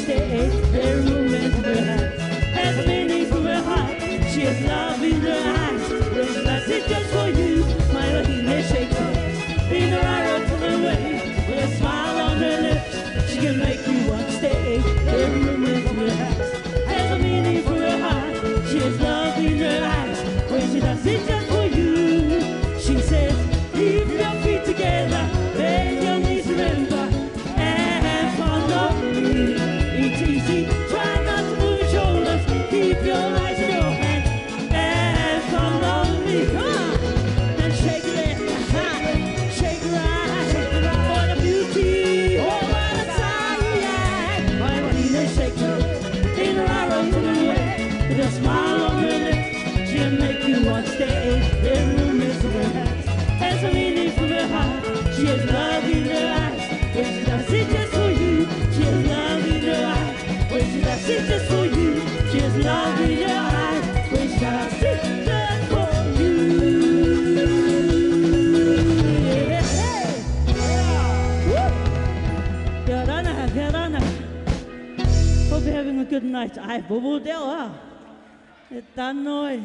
stay. Every movement of her hands has a meaning from her heart. She has love in her eyes. This last is just for you. My Vahine shakes her in her Rarotonga way. With a smile on her lips, she can make you want to stay. Every movement of her hands has a meaning from her heart. She has love in her eyes. When she does it just for you, she says, keep your feet together, bend your knees, remember, and follow me. It's easy, try not to move your shoulders, keep your eyes in your hands, and follow me. Come on, and shake it, shake it right, what a beauty, oh what a sight. My Vahine shakes her in her Rarotonga way, with a smile on her lips, she'll make you want to stay. Every room is in her hands has a meaning from her heart. She has love in her eyes. When she does it just for you, she has love in her eyes. When she does it just for you, she has love in her eyes. When she does it just for you. Kiarana, kiarana. Hope you're having a good night. Ai, bobo deo ah. E tanoi.